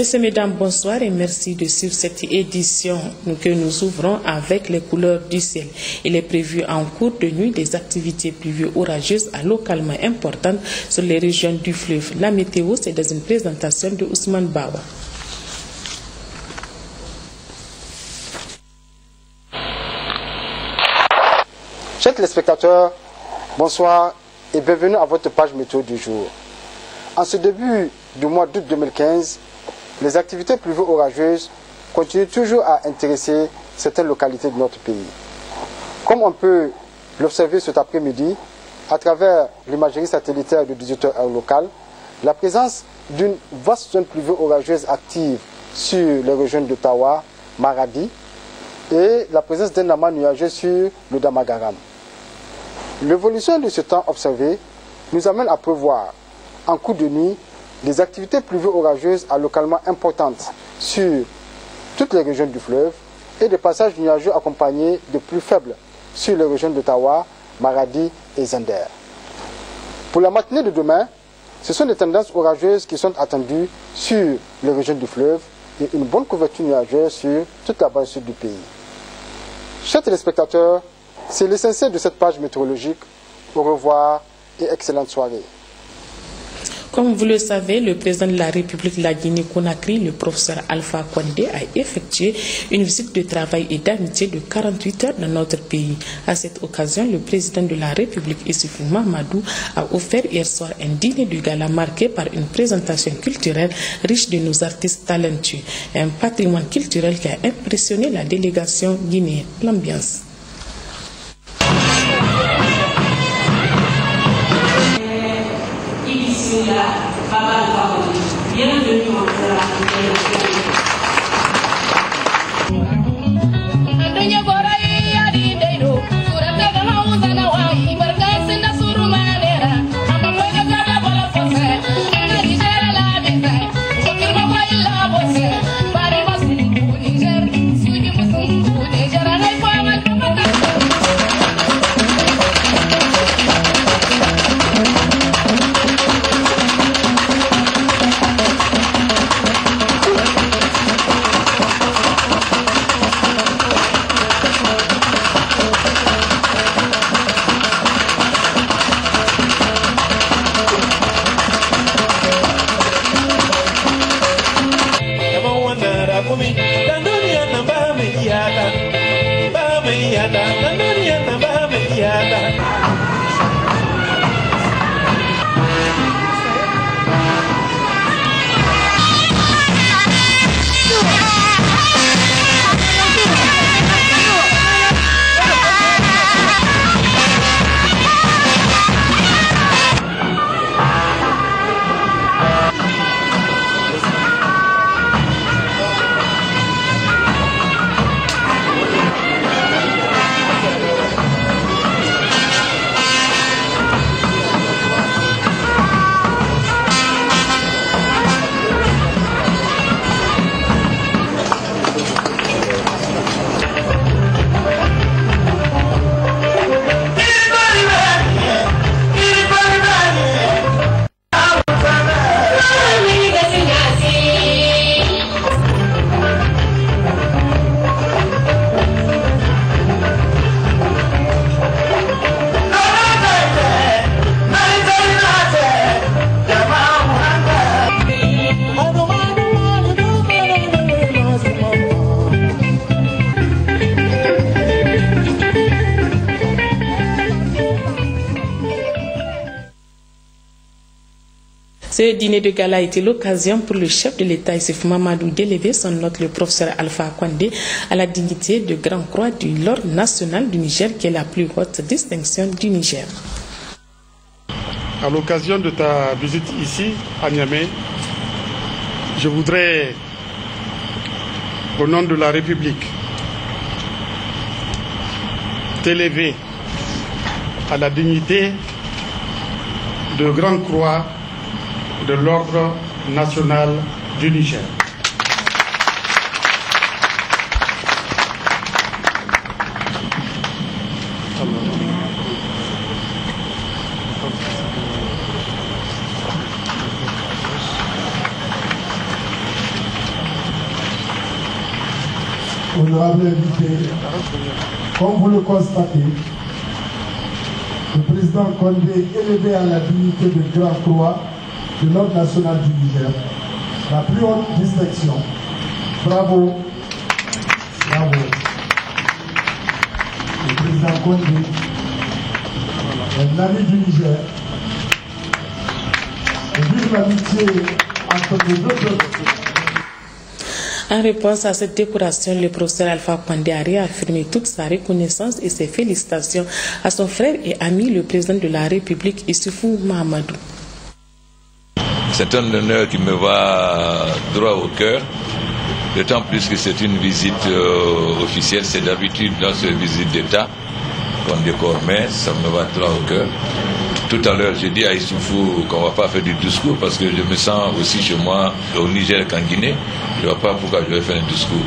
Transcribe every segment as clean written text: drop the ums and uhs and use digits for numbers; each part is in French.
Messieurs, mesdames, bonsoir et merci de suivre cette édition que nous ouvrons avec les couleurs du ciel. Il est prévu en cours de nuit des activités pluvieuses orageuses à localement importantes sur les régions du fleuve. La météo, c'est dans une présentation de Ousmane Bawa. Chers téléspectateurs, bonsoir et bienvenue à votre page météo du jour. En ce début du mois d'août 2015, les activités pluvieuses orageuses continuent toujours à intéresser certaines localités de notre pays. Comme on peut l'observer cet après-midi, à travers l'imagerie satellitaire de 18h heure locale, la présence d'une vaste zone pluvieuse orageuse active sur les régions d'Ottawa, Maradi et la présence d'un amas nuageux sur le Damagaram. L'évolution de ce temps observé nous amène à prévoir, en cours de nuit, des activités pluvieuses orageuses à localement importantes sur toutes les régions du fleuve et des passages nuageux accompagnés de plus faibles sur les régions d'Ottawa, Maradi et Zender. Pour la matinée de demain, ce sont des tendances orageuses qui sont attendues sur les régions du fleuve et une bonne couverture nuageuse sur toute la base sud du pays. Chers téléspectateurs, c'est l'essentiel de cette page météorologique. Au revoir et excellente soirée. Comme vous le savez, le président de la République de la Guinée-Conakry, le professeur Alpha Condé, a effectué une visite de travail et d'amitié de 48 heures dans notre pays. À cette occasion, le président de la République, Issoufou Mahamadou, a offert hier soir un dîner de gala marqué par une présentation culturelle riche de nos artistes talentueux. Un patrimoine culturel qui a impressionné la délégation guinéenne. L'ambiance. Bienvenue au Ce dîner de gala a été l'occasion pour le chef de l'État, Issoufou Mahamadou, d'élever son hôte, le professeur Alpha Condé, à la dignité de Grand Croix du l'Ordre national du Niger, qui est la plus haute distinction du Niger. À l'occasion de ta visite ici, à Niamey, je voudrais, au nom de la République, t'élever à la dignité de Grand Croix de l'Ordre national du Niger. Honorable invité, comme vous le constatez, le président Condé élevé à la dignité de Grand Croix de l'Ordre national du Niger, la plus haute distinction. Bravo, bravo. Le président Condé, un ami du Niger, et vive l'amitié entre les deux peuples. En réponse à cette décoration, le professeur Alpha Condé a réaffirmé toute sa reconnaissance et ses félicitations à son frère et ami, le président de la République, Issoufou Mahamadou. C'est un honneur qui me va droit au cœur, d'autant plus que c'est une visite officielle. C'est d'habitude dans ces visites d'État qu'on décore, mais ça me va droit au cœur. Tout à l'heure, j'ai dit à Issoufou qu'on ne va pas faire du discours parce que je me sens aussi chez moi au Niger qu'en Guinée. Je ne vois pas pourquoi je vais faire un discours.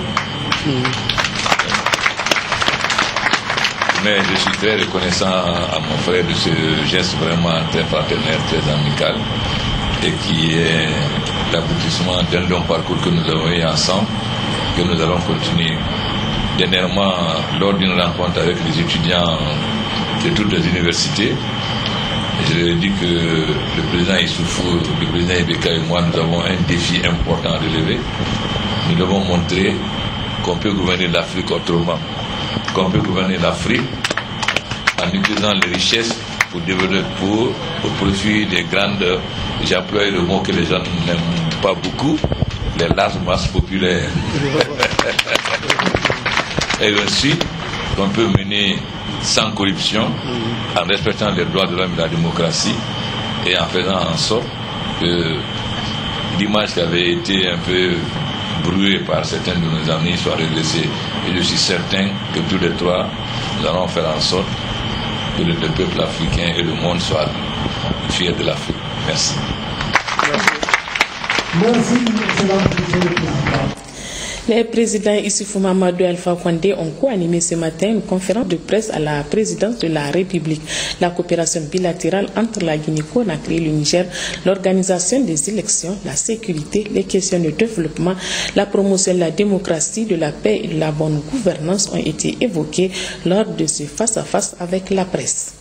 Mais je suis très reconnaissant à mon frère de ce geste vraiment très fraternel, très amical et qui est l'aboutissement d'un long parcours que nous avons eu ensemble, que nous allons continuer. Dernièrement, lors d'une rencontre avec les étudiants de toutes les universités, je leur ai dit que le président Issoufou, le président Ibeka et moi, nous avons un défi important à relever. Nous devons montrer qu'on peut gouverner l'Afrique autrement, qu'on peut gouverner l'Afrique en utilisant les richesses pour développer au profit des grandes, j'emploie le mot que les gens n'aiment pas beaucoup, les larges masses populaires. Et ensuite, qu'on peut mener sans corruption, en respectant les droits de l'homme et la démocratie, et en faisant en sorte que l'image qui avait été un peu brouillée par certains de nos amis soit redressée. Et je suis certain que tous les trois, nous allons faire en sorte que le peuple africain et le monde soient fiers de l'Afrique. Merci. Merci, excellent président. Les présidents Issoufou Mahamadou et Alpha Condé ont co-animé ce matin une conférence de presse à la présidence de la République. La coopération bilatérale entre la Guinée-Conakry et le Niger, l'organisation des élections, la sécurité, les questions de développement, la promotion de la démocratie, de la paix et de la bonne gouvernance ont été évoquées lors de ce face-à-face avec la presse.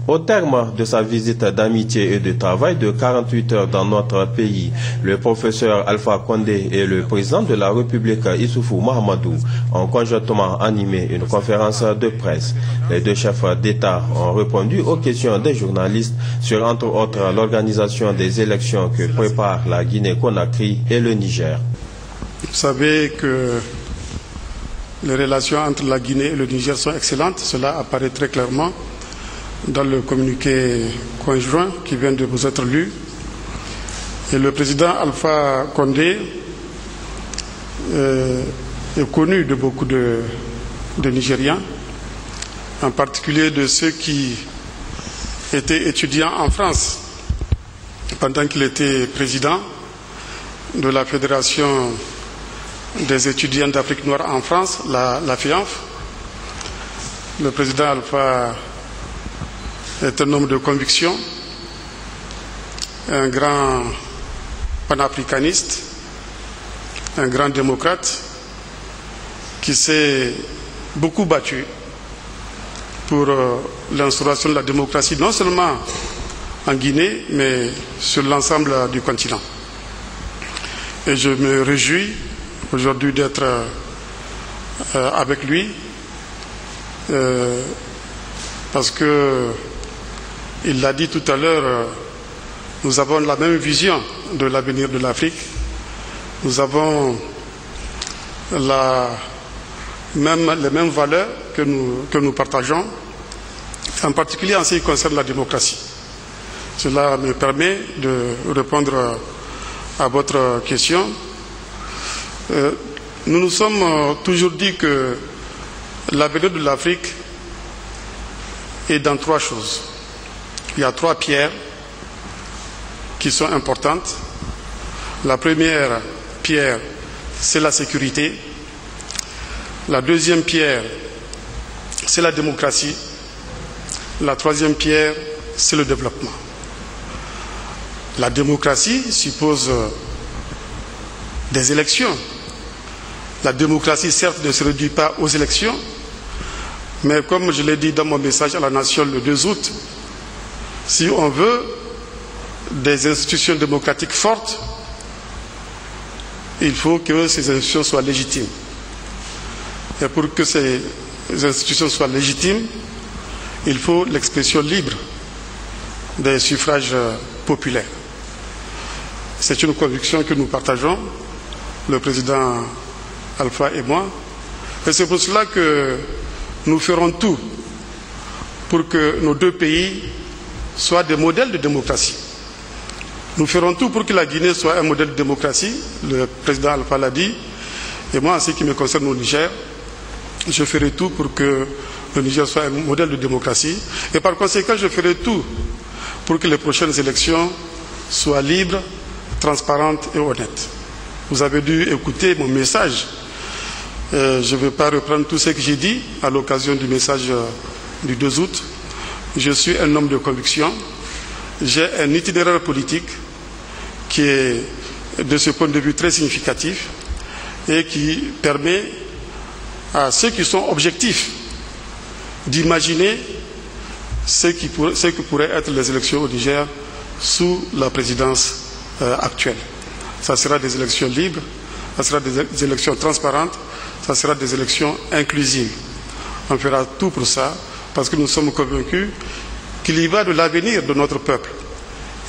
Au terme de sa visite d'amitié et de travail de 48 heures dans notre pays, le professeur Alpha Condé et le président de la République Issoufou Mahamadou ont conjointement animé une conférence de presse. Les deux chefs d'État ont répondu aux questions des journalistes sur, entre autres, l'organisation des élections que préparent la Guinée-Conakry et le Niger. Vous savez que les relations entre la Guinée et le Niger sont excellentes. Cela apparaît très clairement dans le communiqué conjoint qui vient de vous être lu. Et le président Alpha Condé est connu de beaucoup de Nigériens, en particulier de ceux qui étaient étudiants en France pendant qu'il était président de la Fédération des étudiants d'Afrique noire en France, la FIANF. Le président Alpha est un homme de conviction, un grand panafricaniste, un grand démocrate qui s'est beaucoup battu pour l'instauration de la démocratie, non seulement en Guinée, mais sur l'ensemble du continent. Et je me réjouis aujourd'hui d'être avec lui parce que il l'a dit tout à l'heure, nous avons la même vision de l'avenir de l'Afrique. Nous avons les mêmes valeurs que nous partageons, en particulier en ce qui concerne la démocratie. Cela me permet de répondre à votre question. Nous nous sommes toujours dit que l'avenir de l'Afrique est dans trois choses. Il y a trois pierres qui sont importantes. La première pierre, c'est la sécurité. La deuxième pierre, c'est la démocratie. La troisième pierre, c'est le développement. La démocratie suppose des élections. La démocratie, certes, ne se réduit pas aux élections, mais comme je l'ai dit dans mon message à la nation le 2 août, si on veut des institutions démocratiques fortes, il faut que ces institutions soient légitimes. Et pour que ces institutions soient légitimes, il faut l'expression libre des suffrages populaires. C'est une conviction que nous partageons, le président Alpha et moi. Et c'est pour cela que nous ferons tout pour que nos deux pays soient des modèles de démocratie. Nous ferons tout pour que la Guinée soit un modèle de démocratie. Le président Alpha l'a dit. Et moi, en ce qui me concerne au Niger, je ferai tout pour que le Niger soit un modèle de démocratie. Et par conséquent, je ferai tout pour que les prochaines élections soient libres, transparentes et honnêtes. Vous avez dû écouter mon message. Je ne vais pas reprendre tout ce que j'ai dit à l'occasion du message du 2 août. Je suis un homme de conviction. J'ai un itinéraire politique qui est, de ce point de vue, très significatif et qui permet à ceux qui sont objectifs d'imaginer ce que pourraient être les élections au Niger sous la présidence actuelle. Ça sera des élections libres, ça sera des élections transparentes, ça sera des élections inclusives. On fera tout pour ça parce que nous sommes convaincus qu'il y va de l'avenir de notre peuple.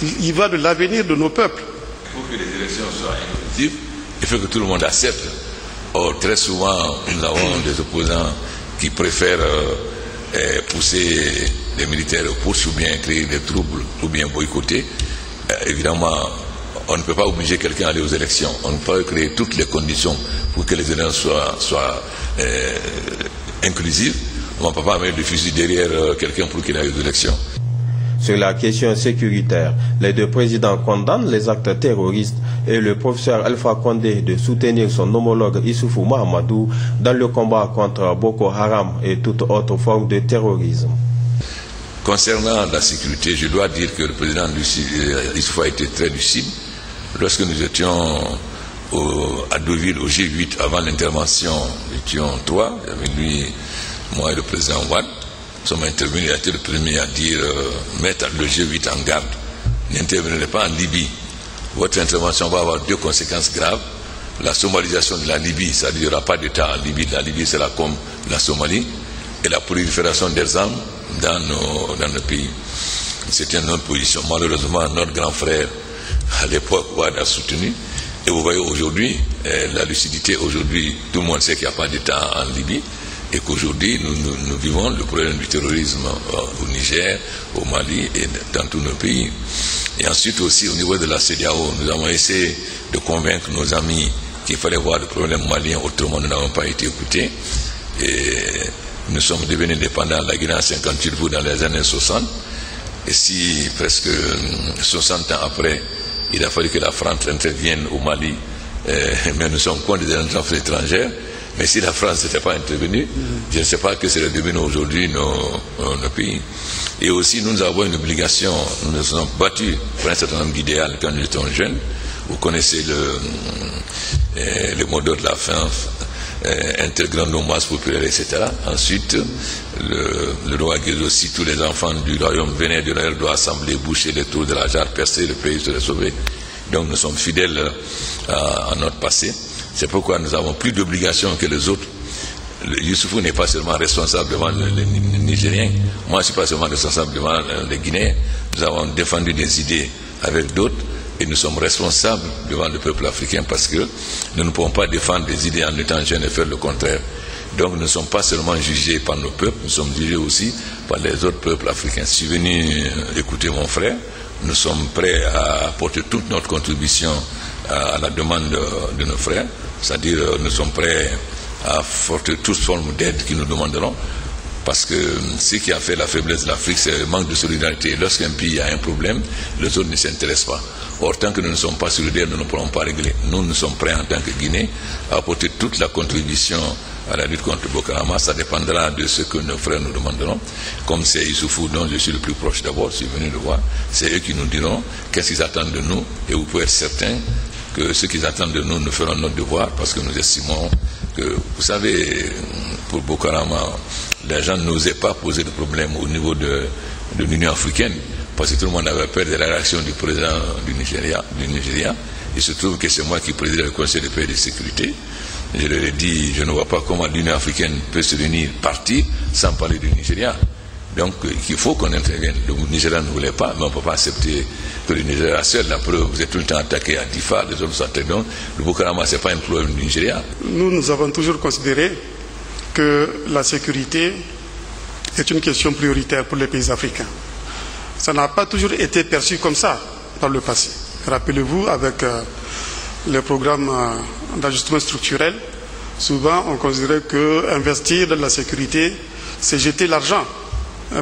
Il y va de l'avenir de nos peuples. Pour que les élections soient inclusives, il faut que tout le monde accepte. Or, très souvent, nous avons des opposants qui préfèrent pousser les militaires aux poursuites ou bien créer des troubles ou bien boycotter. Évidemment, on ne peut pas obliger quelqu'un à aller aux élections. On peut créer toutes les conditions pour que les élections soient inclusives. On ne peut pas mettre le fusil derrière quelqu'un pour qu'il aille aux élections. Sur la question sécuritaire, les deux présidents condamnent les actes terroristes et le professeur Alpha Condé de soutenir son homologue Issoufou Mahamadou dans le combat contre Boko Haram et toute autre forme de terrorisme. Concernant la sécurité, je dois dire que le président Issoufou a été très lucide. Lorsque nous étions à Deauville, au G8, avant l'intervention, nous étions 3, avec lui, moi et le président Ouad. Nous sommes intervenus, il a été le premier à dire mettre le G8 en garde. N'intervenez pas en Libye. Votre intervention va avoir 2 conséquences graves. La somalisation de la Libye, c'est-à-dire qu'il n'y aura pas d'État en Libye. La Libye sera comme la Somalie. Et la prolifération des armes dans nos pays. C'était notre position. Malheureusement, notre grand frère, à l'époque, Ouad a soutenu. Et vous voyez aujourd'hui, la lucidité, aujourd'hui, tout le monde sait qu'il n'y a pas d'État en Libye. Et qu'aujourd'hui, nous vivons le problème du terrorisme au Niger, au Mali et dans tous nos pays. Et ensuite aussi, au niveau de la CEDEAO, nous avons essayé de convaincre nos amis qu'il fallait voir le problème malien, autrement nous n'avons pas été écoutés. Et nous sommes devenus dépendants de la Guinée en 58 jours dans les années 60. Et si presque 60 ans après, il a fallu que la France intervienne au Mali, mais nous sommes contre des interventions étrangères. Mais si la France n'était pas intervenue, je ne sais pas que serait devenu aujourd'hui nos pays. Et aussi, nous avons une obligation, nous nous sommes battus pour un certain nombre d'idéaux quand nous étions jeunes. Vous connaissez le mot d'ordre de la fin, intégrant nos masses populaires, etc. Ensuite, le roi Guézo, si tous les enfants du royaume venaient de Noël, doivent assembler, boucher les trous de la jarre, percer le pays, se sauver. Donc nous sommes fidèles à notre passé. C'est pourquoi nous avons plus d'obligations que les autres. Youssoufou n'est pas seulement responsable devant les Nigériens. Moi, je ne suis pas seulement responsable devant les Guinéens. Nous avons défendu des idées avec d'autres et nous sommes responsables devant le peuple africain parce que nous ne pouvons pas défendre des idées en étant jeunes et faire le contraire. Donc nous ne sommes pas seulement jugés par nos peuples, nous sommes jugés aussi par les autres peuples africains. Je suis venu écouter mon frère. Nous sommes prêts à apporter toute notre contribution à la demande de nos frères, c'est-à-dire nous sommes prêts à apporter toute forme d'aide qu'ils nous demanderont, parce que ce qui a fait la faiblesse de l'Afrique, c'est le manque de solidarité. Lorsqu'un pays a un problème, les autres ne s'intéressent pas. Or, tant que nous ne sommes pas solidaires, nous ne pourrons pas régler. Nous sommes prêts en tant que Guinée à apporter toute la contribution à la lutte contre Boko Haram. Ça dépendra de ce que nos frères nous demanderont. Comme c'est Issoufou dont je suis le plus proche d'abord, je suis venu le voir, c'est eux qui nous diront qu'est-ce qu'ils attendent de nous, et vous pouvez être certain que ce qu'ils attendent de nous, nous ferons notre devoir parce que nous estimons que, vous savez, pour Boko Haram, les gens n'osaient pas poser de problème au niveau de l'Union africaine, parce que tout le monde avait peur de la réaction du président du Nigeria. Il se trouve que c'est moi qui préside le Conseil de paix et de sécurité. Je leur ai dit, je ne vois pas comment l'Union africaine peut se réunir, partir, sans parler du Nigeria. Donc, il faut qu'on intervienne. Le Nigeria ne voulait pas, mais on ne peut pas accepter que le Nigeria seul, la preuve, vous êtes tout le temps attaqué à Difa, les autres sont attaqués. Donc, le Boko Haram, ce n'est pas un problème du Nigeria. Nous avons toujours considéré que la sécurité est une question prioritaire pour les pays africains. Ça n'a pas toujours été perçu comme ça par le passé. Rappelez-vous, avec les programmes d'ajustement structurel, souvent on considérait qu'investir dans la sécurité, c'est jeter l'argent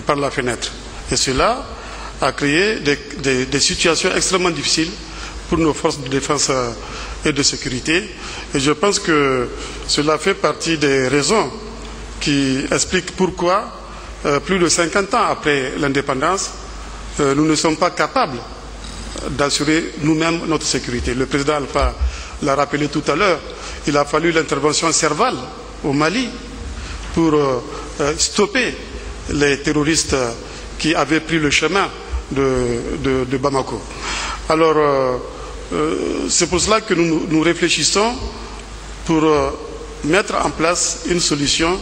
par la fenêtre. Et cela a créé des situations extrêmement difficiles pour nos forces de défense et de sécurité. Et je pense que cela fait partie des raisons qui expliquent pourquoi, plus de 50 ans après l'indépendance, nous ne sommes pas capables d'assurer nous-mêmes notre sécurité. Le président Alpha l'a rappelé tout à l'heure, il a fallu l'intervention Serval au Mali pour stopper les terroristes qui avaient pris le chemin de Bamako. Alors, c'est pour cela que nous réfléchissons pour mettre en place une solution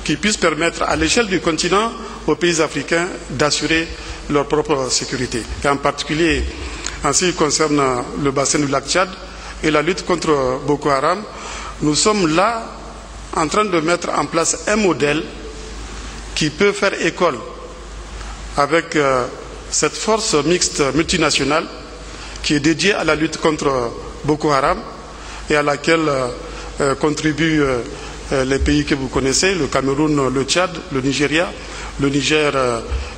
qui puisse permettre à l'échelle du continent aux pays africains d'assurer leur propre sécurité. Et en particulier, en ce qui concerne le bassin du lac Tchad et la lutte contre Boko Haram, nous sommes là en train de mettre en place un modèle qui peut faire école avec cette force mixte multinationale qui est dédiée à la lutte contre Boko Haram et à laquelle contribuent les pays que vous connaissez, le Cameroun, le Tchad, le Nigeria, le Niger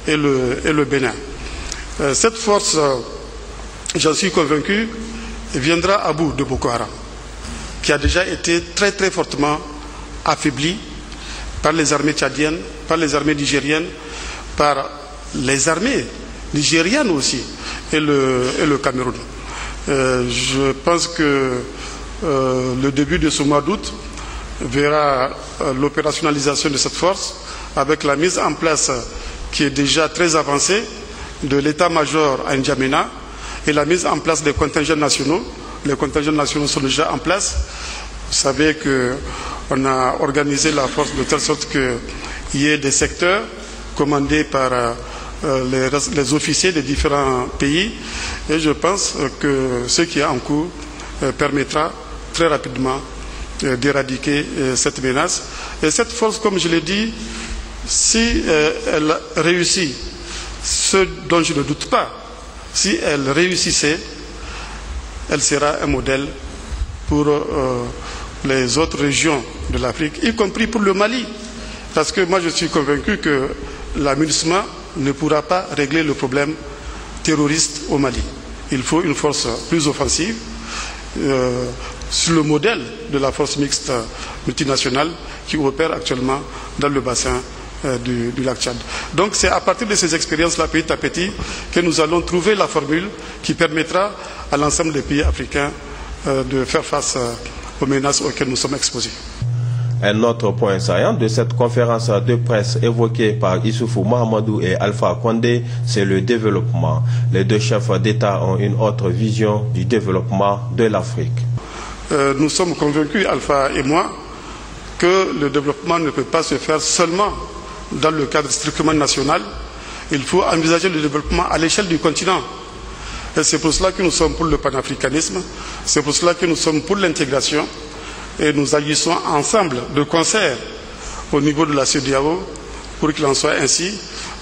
et le Bénin. Cette force, j'en suis convaincu, viendra à bout de Boko Haram, qui a déjà été très très fortement affaibli par les armées tchadiennes, par les armées nigériennes, par les armées nigérianes aussi, et le Cameroun. Je pense que le début de ce mois d'août verra l'opérationnalisation de cette force avec la mise en place qui est déjà très avancée de l'état-major à N'Djamena et la mise en place des contingents nationaux. Les contingents nationaux sont déjà en place. Vous savez qu'on a organisé la force de telle sorte qu'il y ait des secteurs commandés par les officiers des différents pays. Et je pense que ce qui est en cours permettra très rapidement d'éradiquer cette menace. Et cette force, comme je l'ai dit, si elle réussit, ce dont je ne doute pas, si elle réussissait, elle sera un modèle pour les autres régions de l'Afrique, y compris pour le Mali. Parce que moi je suis convaincu que la MINUSMA ne pourra pas régler le problème terroriste au Mali. Il faut une force plus offensive, sur le modèle de la force mixte multinationale qui opère actuellement dans le bassin du lac Tchad. Donc c'est à partir de ces expériences-là, petit à petit, que nous allons trouver la formule qui permettra à l'ensemble des pays africains de faire face aux menaces auxquelles nous sommes exposés. Un autre point saillant de cette conférence de presse évoquée par Issoufou Mahamadou et Alpha Condé, c'est le développement. Les deux chefs d'État ont une autre vision du développement de l'Afrique. Nous sommes convaincus, Alpha et moi, que le développement ne peut pas se faire seulement dans le cadre strictement national. Il faut envisager le développement à l'échelle du continent. Et c'est pour cela que nous sommes pour le panafricanisme, c'est pour cela que nous sommes pour l'intégration. Et nous agissons ensemble, de concert, au niveau de la CEDEAO, pour qu'il en soit ainsi.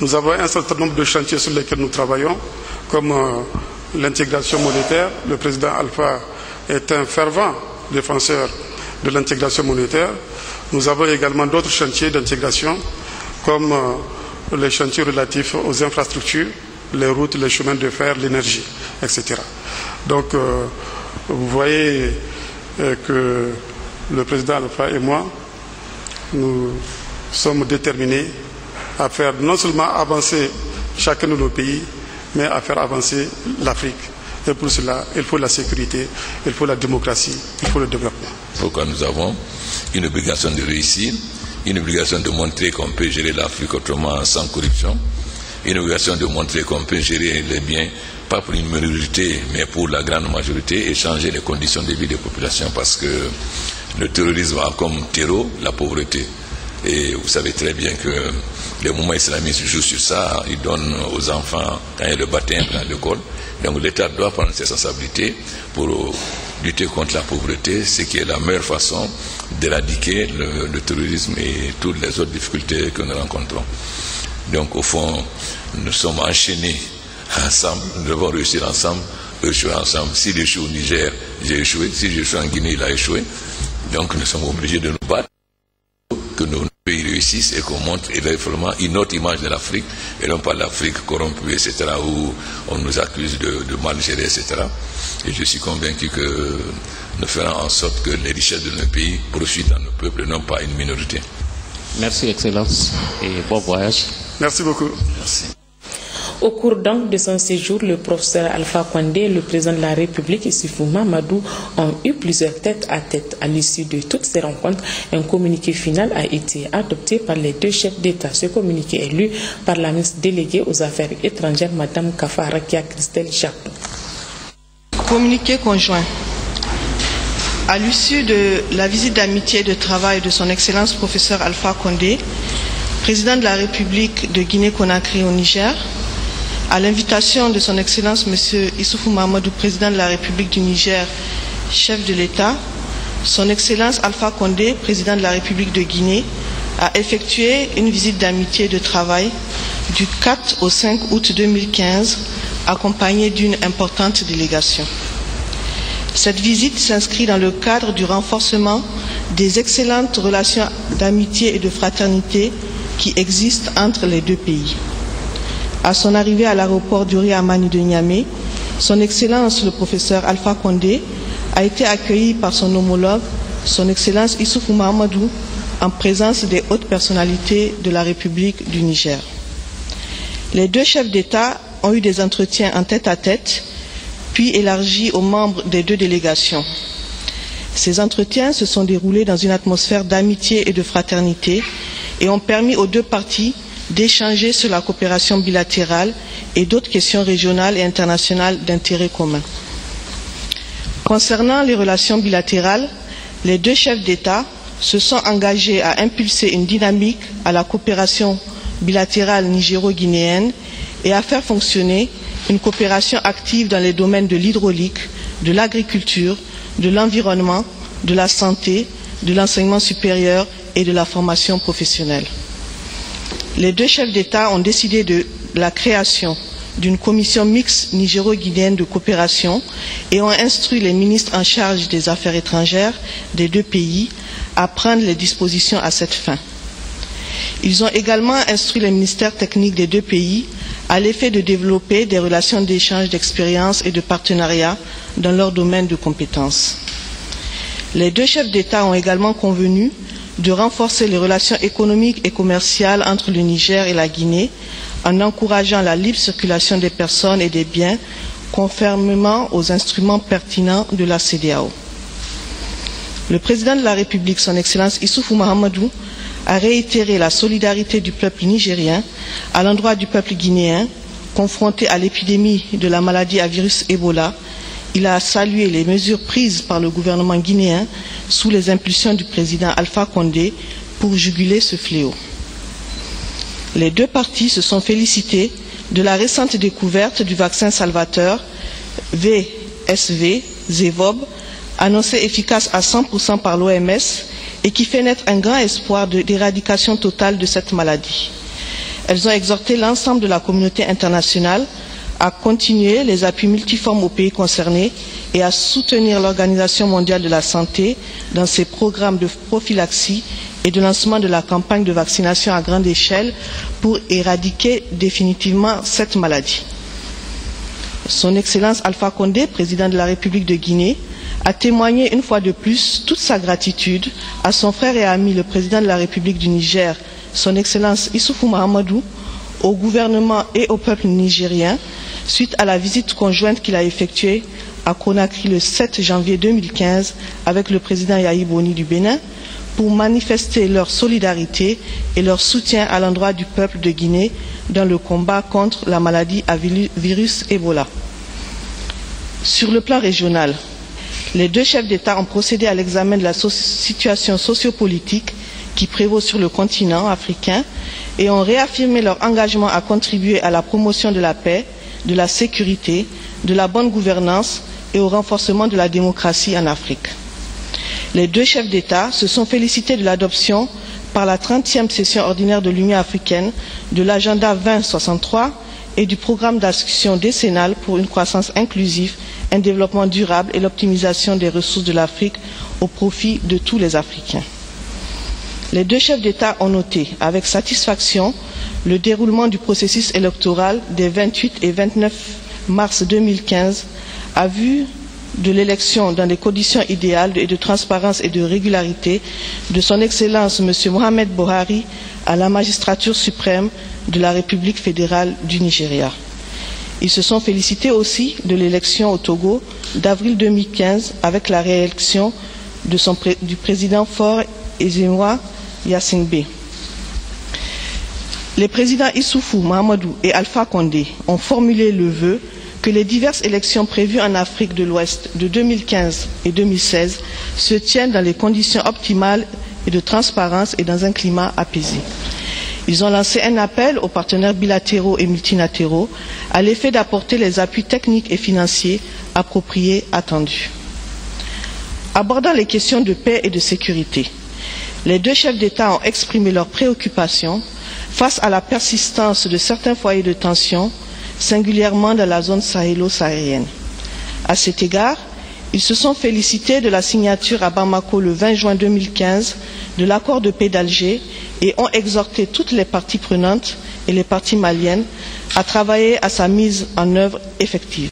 Nous avons un certain nombre de chantiers sur lesquels nous travaillons, comme l'intégration monétaire. Le président Alpha est un fervent défenseur de l'intégration monétaire. Nous avons également d'autres chantiers d'intégration, comme les chantiers relatifs aux infrastructures, les routes, les chemins de fer, l'énergie, etc. Donc, vous voyez que le président Alpha et moi, nous sommes déterminés à faire non seulement avancer chacun de nos pays, mais à faire avancer l'Afrique Et pour cela, il faut la sécurité, il faut la démocratie, il faut le développement. Pourquoi nous avons une obligation de réussir, une obligation de montrer qu'on peut gérer l'Afrique autrement sans corruption, une obligation de montrer qu'on peut gérer les biens, pas pour une minorité, mais pour la grande majorité, et changer les conditions de vie des populations, parce que le terrorisme a comme terreau la pauvreté. Et vous savez très bien que le mouvement islamiste joue sur ça, il donne aux enfants, quand il y a le baptême dans l'école, donc l'État doit prendre ses responsabilités pour lutter contre la pauvreté, ce qui est la meilleure façon d'éradiquer le terrorisme et toutes les autres difficultés que nous rencontrons. Donc au fond, nous sommes enchaînés ensemble, nous devons réussir ensemble, échouer ensemble. S'il échoue au Niger, j'ai échoué. Si j'échoue en Guinée, il a échoué. Donc nous sommes obligés de nous battre, que nos pays réussissent et qu'on montre effectivement une autre image de l'Afrique, et non pas l'Afrique corrompue, etc., où on nous accuse de mal gérer, etc. Et je suis convaincu que nous ferons en sorte que les richesses de nos pays profitent à nos peuples, et non pas à une minorité. Merci, Excellence, et bon voyage. Merci beaucoup. Merci. Au cours donc de son séjour, le professeur Alpha Condé et le président de la République, Issoufou Mahamadou, ont eu plusieurs tête-à-tête. À l'issue de toutes ces rencontres, un communiqué final a été adopté par les deux chefs d'État. Ce communiqué est lu par la ministre déléguée aux Affaires étrangères, Mme Kafarakia Christelle Chapou. Communiqué conjoint. À l'issue de la visite d'amitié et de travail de son Excellence professeur Alpha Condé, président de la République de Guinée-Conakry au Niger, à l'invitation de son Excellence M. Issoufou Mahamadou, président de la République du Niger, chef de l'État, son Excellence Alpha Condé, président de la République de Guinée, a effectué une visite d'amitié et de travail du 4 au 5 août 2015, accompagnée d'une importante délégation. Cette visite s'inscrit dans le cadre du renforcement des excellentes relations d'amitié et de fraternité qui existent entre les deux pays. À son arrivée à l'aéroport d'Uri Amani de Niamey, son Excellence le professeur Alpha Condé a été accueilli par son homologue, son Excellence Issoufou Mahamadou, en présence des hautes personnalités de la République du Niger. Les deux chefs d'État ont eu des entretiens en tête-à-tête, puis élargis aux membres des deux délégations. Ces entretiens se sont déroulés dans une atmosphère d'amitié et de fraternité et ont permis aux deux parties d'échanger sur la coopération bilatérale et d'autres questions régionales et internationales d'intérêt commun. Concernant les relations bilatérales, les deux chefs d'État se sont engagés à impulser une dynamique à la coopération bilatérale nigéro-guinéenne et à faire fonctionner une coopération active dans les domaines de l'hydraulique, de l'agriculture, de l'environnement, de la santé, de l'enseignement supérieur et de la formation professionnelle. Les deux chefs d'État ont décidé de la création d'une commission mixte nigéro-guinéenne de coopération et ont instruit les ministres en charge des affaires étrangères des deux pays à prendre les dispositions à cette fin. Ils ont également instruit les ministères techniques des deux pays à l'effet de développer des relations d'échange d'expériences et de partenariat dans leur domaine de compétences. Les deux chefs d'État ont également convenu de renforcer les relations économiques et commerciales entre le Niger et la Guinée en encourageant la libre circulation des personnes et des biens conformément aux instruments pertinents de la CEDEAO. Le président de la République, son Excellence Issoufou Mahamadou, a réitéré la solidarité du peuple nigérien à l'endroit du peuple guinéen confronté à l'épidémie de la maladie à virus Ebola. Il a salué les mesures prises par le gouvernement guinéen sous les impulsions du président Alpha Condé pour juguler ce fléau. Les deux parties se sont félicitées de la récente découverte du vaccin salvateur VSV-ZEVOB, annoncé efficace à 100% par l'OMS et qui fait naître un grand espoir d'éradication totale de cette maladie. Elles ont exhorté l'ensemble de la communauté internationale à continuer les appuis multiformes aux pays concernés et à soutenir l'Organisation mondiale de la santé dans ses programmes de prophylaxie et de lancement de la campagne de vaccination à grande échelle pour éradiquer définitivement cette maladie. Son Excellence Alpha Condé, président de la République de Guinée, a témoigné une fois de plus toute sa gratitude à son frère et ami, le président de la République du Niger, son Excellence Issoufou Mahamadou, au gouvernement et au peuple nigérien, suite à la visite conjointe qu'il a effectuée à Conakry le 7 janvier 2015 avec le président Yahi Boni du Bénin pour manifester leur solidarité et leur soutien à l'endroit du peuple de Guinée dans le combat contre la maladie à virus Ebola. Sur le plan régional, les deux chefs d'État ont procédé à l'examen de la situation sociopolitique qui prévaut sur le continent africain et ont réaffirmé leur engagement à contribuer à la promotion de la paix, de la sécurité, de la bonne gouvernance et au renforcement de la démocratie en Afrique. Les deux chefs d'État se sont félicités de l'adoption par la 30e session ordinaire de l'Union africaine de l'agenda 2063 et du programme d'action décennale pour une croissance inclusive, un développement durable et l'optimisation des ressources de l'Afrique au profit de tous les Africains. Les deux chefs d'État ont noté avec satisfaction le déroulement du processus électoral des 28 et 29 mars 2015 à vue de l'élection dans des conditions idéales et de transparence et de régularité de son Excellence M. Mohamed Buhari à la magistrature suprême de la République fédérale du Nigeria. Ils se sont félicités aussi de l'élection au Togo d'avril 2015 avec la réélection du président Faure Ezenwa Yassingbe. Les présidents Issoufou Mahamadou et Alpha Condé ont formulé le vœu que les diverses élections prévues en Afrique de l'Ouest de 2015 et 2016 se tiennent dans les conditions optimales et de transparence et dans un climat apaisé. Ils ont lancé un appel aux partenaires bilatéraux et multilatéraux à l'effet d'apporter les appuis techniques et financiers appropriés attendus. Abordant les questions de paix et de sécurité, les deux chefs d'État ont exprimé leurs préoccupations face à la persistance de certains foyers de tension, singulièrement dans la zone sahélo-saharienne. À cet égard, ils se sont félicités de la signature à Bamako le 20 juin 2015 de l'accord de paix d'Alger et ont exhorté toutes les parties prenantes et les parties maliennes à travailler à sa mise en œuvre effective.